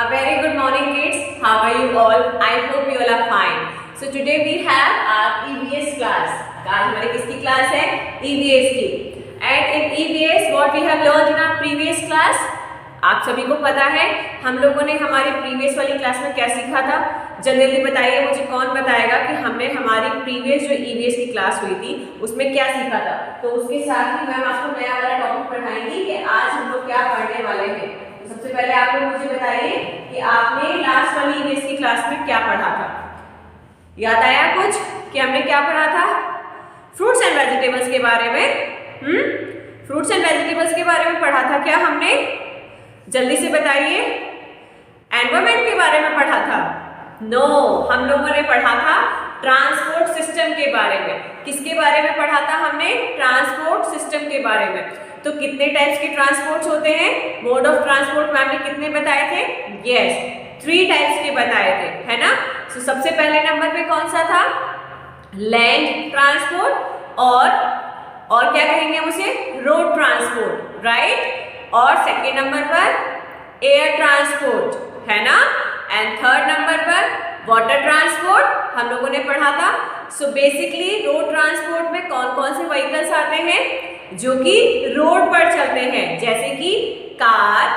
A very good morning, kids. How are you all? I hope you all are fine. So today we have our EVS class. आज हमारी किसकी class है? EVS की. And in EVS, what we have learned in our previous class? आप सभी को पता है हम लोगों ने हमारी प्रीवियस वाली क्लास में क्या सीखा था? जल्दी बताइए, मुझे कौन बताएगा कि हमने हमारी प्रीवियस जो EVS की क्लास हुई थी उसमें क्या सीखा था? तो उसके साथ ही मैम आपको नया वाला टॉपिक पढ़ाएंगी कि आज हम लोग क्या पढ़ने वाले हैं. तो सबसे पहले आप लोग मुझे बताइए कि आपने लास्ट वाली EVS की क्लास में क्या पढ़ा था? याद आया कुछ कि हमने क्या पढ़ा था? फ्रूट्स एंड वेजिटेबल्स के बारे में. फ्रूट्स एंड वेजिटेबल्स के बारे में पढ़ा था क्या हमने? जल्दी से बताइए. एनवायरमेंट के बारे में पढ़ा था? नो, हम लोगों ने पढ़ा था ट्रांसपोर्ट सिस्टम के बारे में. किसके बारे में पढ़ा था हमने? ट्रांसपोर्ट सिस्टम के बारे में. तो कितने टाइप्स के ट्रांसपोर्ट्स होते हैं? मोड ऑफ ट्रांसपोर्ट मैम ने कितने बताए थे? यस, 3 टाइप्स के बताए थे, है ना. तो सबसे पहले नंबर पे कौन सा था? लैंड ट्रांसपोर्ट और क्या कहेंगे हम उसे? Road transport, right. और सेकेंड नंबर पर एयर ट्रांसपोर्ट, है ना. एंड थर्ड नंबर पर वाटर ट्रांसपोर्ट हम लोगों ने पढ़ा था. सो बेसिकली रोड ट्रांसपोर्ट में कौन कौन से व्हीकल्स आते हैं जो कि रोड पर चलते हैं, जैसे कि कार,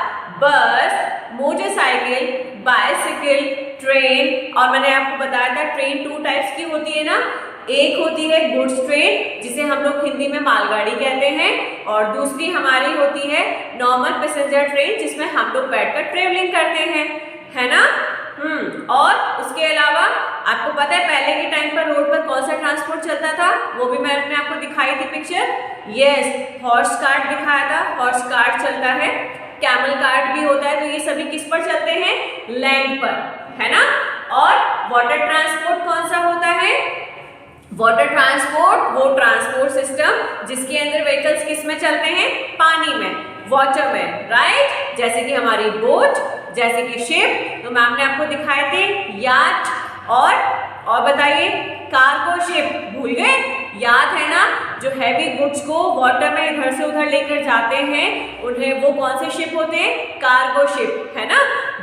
बस, मोटरसाइकिल, बाइसिकल, ट्रेन. और मैंने आपको बताया था ट्रेन 2 टाइप्स की होती है ना. एक होती है गुड्स ट्रेन जिसे हम लोग हिंदी में मालगाड़ी कहते हैं, और दूसरी हमारी होती है नॉर्मल पैसेंजर ट्रेन जिसमें हम लोग बैठकर ट्रेवलिंग करते हैं, है ना. और उसके अलावा आपको पता है पहले के टाइम पर रोड पर कौन सा ट्रांसपोर्ट चलता था? वो भी मैंने आपको दिखाई थी पिक्चर. यस, हॉर्स कार्ट दिखाया था. हॉर्स कार्ट चलता है, कैमल कार्ट भी होता है. तो ये सभी किस पर चलते हैं? लैंड पर, है ना. और वाटर ट्रांसपोर्ट कौन सा होता है? वाटर ट्रांसपोर्ट वो ट्रांसपोर्ट सिस्टम जिसके अंदर व्हीकल्स किस में चलते हैं? पानी में, वाटर में, राइट. जैसे कि हमारी बोट, जैसे कि शिप. तो मैम ने आपको दिखाए थे याट और बताइए कार्गो शिप. भूल गए? याद है ना, जो हैवी गुड्स को वाटर में इधर से उधर लेकर जाते हैं उन्हें वो कौन से शिप होते हैं? कार्गो शिप, है ना.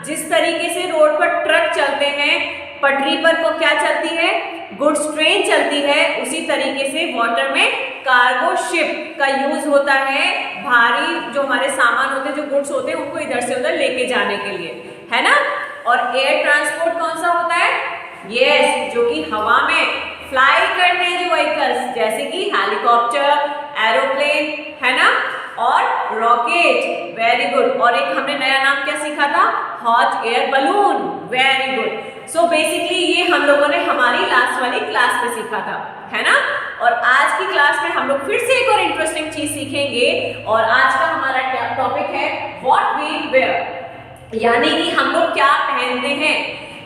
जिस तरीके से रोड पर ट्रक चलते हैं, पटरी पर को क्या चलती है? गुड्स ट्रेन चलती है. उसी तरीके से वाटर में कार्गो शिप का यूज होता है भारी जो हमारे सामान होते हैं, जो गुड्स होते हैं उनको इधर से उधर लेके जाने के लिए, है ना. और एयर ट्रांसपोर्ट कौन सा होता है? यस, जो कि हवा में फ्लाई करते हैं जो व्हीकल्स, जैसे कि हेलीकॉप्टर, एरोप्लेन, है ना, और रॉकेट. Very good. और एक हमने नया नाम क्या सीखा था? Hot air balloon. Very good. So basically ये हम लोगों ने हमारी लास्ट वाली क्लास में सीखा था, है ना. और आज की क्लास में हम लोग फिर से एक और इंटरेस्टिंग चीज सीखेंगे. और आज का हमारा टॉपिक है व्हाट वी वेयर, यानी कि हम लोग क्या पहनते हैं.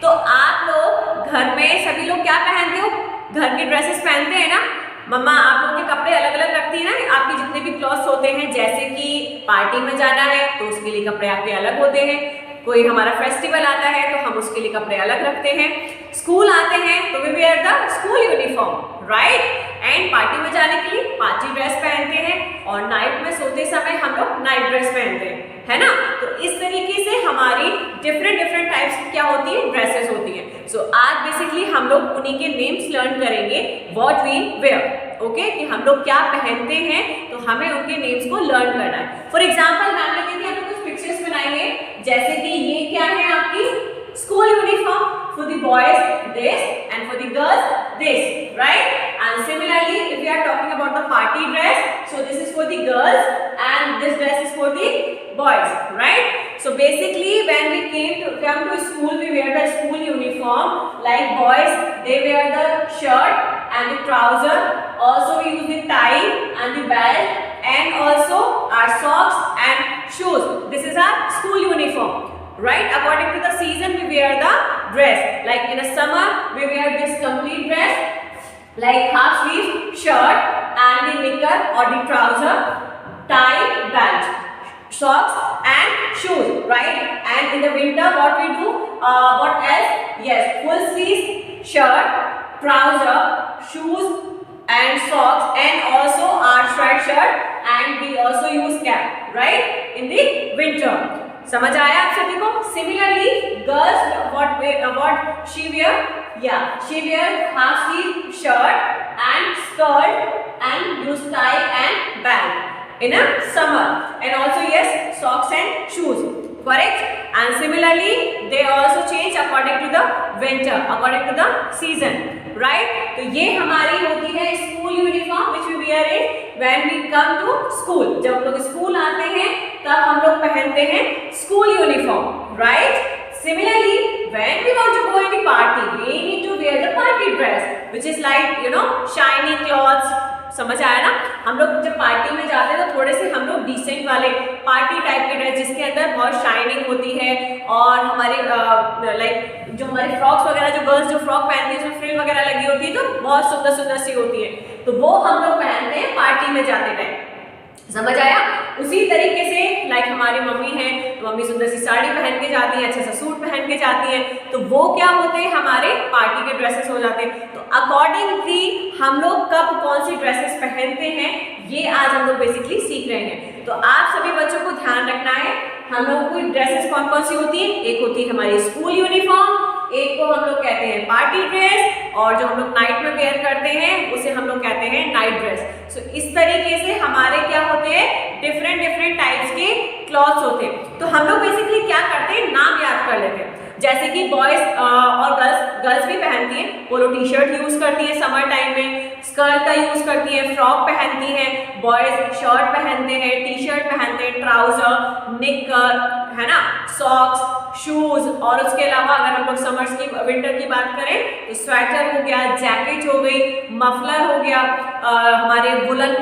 तो आप लोग घर में सभी लोग क्या पहनते हो? घर के ड्रेसेस पहनते हैं ना. मम्मा आप लोग के कपड़े अलग अलग रखती है ना. आपके जितने भी क्लॉथ्स होते हैं, जैसे कि पार्टी में जाना है तो उसके लिए कपड़े आपके अलग होते हैं. कोई हमारा फेस्टिवल आता है तो हम उसके लिए कपड़े अलग रखते हैं. स्कूल आते हैं तो we wear the school uniform, right. And party में जाने के लिए पार्टी ड्रेस पहनते हैं, और नाइट में सोते समय हम लोग नाइट ड्रेस पहनते हैं, है ना. तो इस तरीके से हमारी डिफरेंट टाइप्स की क्या होती है? ड्रेसेस होती है. सो आज बेसिकली हम लोग उन्हीं के नेम्स लर्न करेंगे, व्हाट वी वेयर. ओके, कि हम लोग क्या पहनते हैं, तो हमें उनके नेम्स को लर्न करना है. फॉर एग्जाम्पल मैम ने देखिए आपको कुछ पिक्चर्स बनाएंगे, जैसे कि ये क्या है आपकी school uniform. For the boys this and for the girls this, right. And similarly if we are talking about the party dress, so this is for the girls and this dress is for the boys, right. So basically when we come to school, we wear the school uniform. Like boys, they wear the shirt and the trouser. Also we use the tie and the belt, and also our socks and shoes. This is our school uniform, right. According to the season we wear the dress. Like in a summer we wear this complete dress, like half sleeve shirt and the knicker or the trouser, tie, belt, socks and shoes, right. And in the winter what we do? What else? Yes, full sleeves shirt, trouser, shoes and socks, and also our sweatshirt, and we also use cap, right, in the winter. समझ आया आप सभी को? Similarly girls what she wear? Yeah, she wear half sleeve shirt and skirt and use tie and belt in a summer, and also yes, socks and shoes. Correct? And similarly they also change according to the winter, according to the season, right? तो ये हमारी होती है school uniform which we wear it when we come to school. जब हम लोग school आते हैं तब हम लोग पहनते हैं school uniform, right? Similarly, when we want to go in the party, we need to wear the party dress, which is like shiny clothes. समझ आया ना? हम लोग जब पार्टी में जाते हैं तो थोड़े से हम लोग डिसेंट वाले पार्टी टाइप के ड्रेस जिसके अंदर बहुत शाइनिंग होती है, और हमारे लाइक जो हमारे फ्रॉक्स वगैरह, जो गर्ल्स जो फ्रॉक पहनती है उसमें फ्रिल वगैरह लगी होती है तो बहुत सुंदर सुंदर सी होती है, तो वो हम लोग पहनते हैं पार्टी में जाते टाइम। समझ आया? उसी तरीके से लाइक हमारी मम्मी है तो मम्मी सुंदर सी साड़ी पहन के जाती है, अच्छा सा सूट पहन के जाती है, तो वो क्या होते हैं हमारे पार्टी के ड्रेसेस हो जाते हैं। तो अकॉर्डिंगली हम लोग कब कौन सी ड्रेसेस पहनते हैं ये आज हम लोग बेसिकली सीख रहे हैं। तो आप सभी बच्चों को ध्यान रखना है, हम लोगों को ड्रेसेस कौन कौन सी होती है। एक होती है हमारी स्कूल यूनिफॉर्म, एक को हम लोग कहते हैं पार्टी ड्रेस, और जो हम लोग नाइट में वेयर करते हैं उसे हम लोग कहते हैं नाइट ड्रेस। सो इस तरीके से हमारे क्या होते हैं डिफरेंट डिफरेंट टाइप्स के क्लॉथ्स होते हैं। तो हम लोग बेसिकली क्या करते हैं, नाम याद कर लेते हैं। जैसे कि बॉयज और गर्ल्स भी पहनती हैं, पोलो टी शर्ट यूज करती है समर टाइम में, स्कर्ट का यूज करती है, फ्रॉक पहनती है, बॉयज शर्ट पहनते हैं, टी शर्ट पहनते हैं, ट्राउजर, निकर, है ना, सॉक्स, शूज, और उसके अलावा अगर हम लोग समर्स की विंटर की बात करें तो स्वेटर हो गया, जैकेट हो गई, मफलर हो गया, हमारे वुलन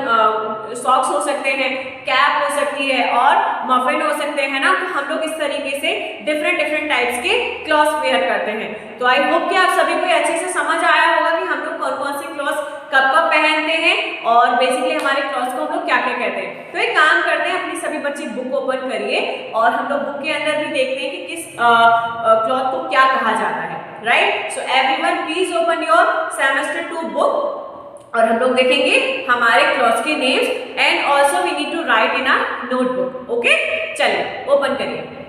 सॉक्स हो सकते हैं, कैप हो सकती है और मफिन हो सकते हैं ना। तो हम लोग इस तरीके से डिफरेंट डिफरेंट टाइप्स के क्लॉथ्स वेयर करते हैं। तो आई होप कि आप सभी को अच्छे से समझ आया होगा कि हम लोग कौन कौन से क्लॉथ्स कब कब पहनते हैं और बेसिकली हमारे क्लॉथ्स को हम लोग क्या क्या कहते हैं। तो एक काम करते हैं, अपनी सभी बच्चे बुक ओपन करिए और हम लोग बुक के अंदर भी देखते हैं कि किस क्लॉथ को क्या कहा जाता है, right. So everyone please open your semester 2 book और हम लोग देखेंगे हमारे क्लॉथ्स के names, and also we need to write in our notebook. Okay, चलिए ओपन करिए।